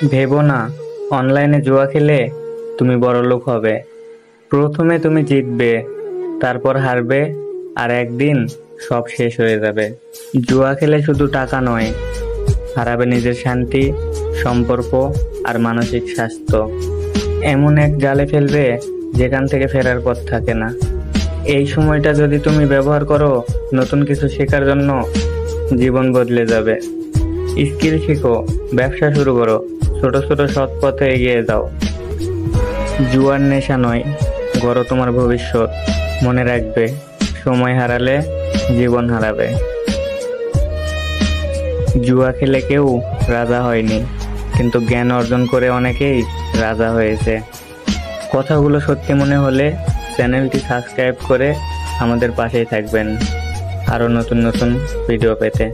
ভেবো না অনলাইনে জুয়া খেলে তুমি বড়লোক হবে। প্রথমে তুমি জিতবে, তারপর হারবে, আর একদিন সব শেষ হয়ে যাবে। জুয়া খেলে শুধু টাকা নয়, হারাবে নিজের শান্তি, সম্পর্ক আর মানসিক স্বাস্থ্য। এমন এক জালে ফেলবে যেখান থেকে ফেরার পথ থাকে না। এই সময়টা যদি তুমি ব্যবহার করো নতুন কিছু শেখার জন্য, জীবন বদলে যাবে। স্কিল শিখো, ব্যবসা শুরু করো, ছোট ছোট সৎ পথে এগিয়ে যাও। জুয়ার নেশা নয়, গড়ো তোমার ভবিষ্যৎ। মনে রাখবে, সময় হারালে জীবন হারাবে। জুয়া খেলে কেউ রাজা হয়নি, কিন্তু জ্ঞান অর্জন করে অনেকেই রাজা হয়েছে। কথাগুলো সত্যি মনে হলে চ্যানেলটি সাবস্ক্রাইব করে আমাদের পাশেই থাকবেন আরো নতুন নতুন ভিডিও পেতে।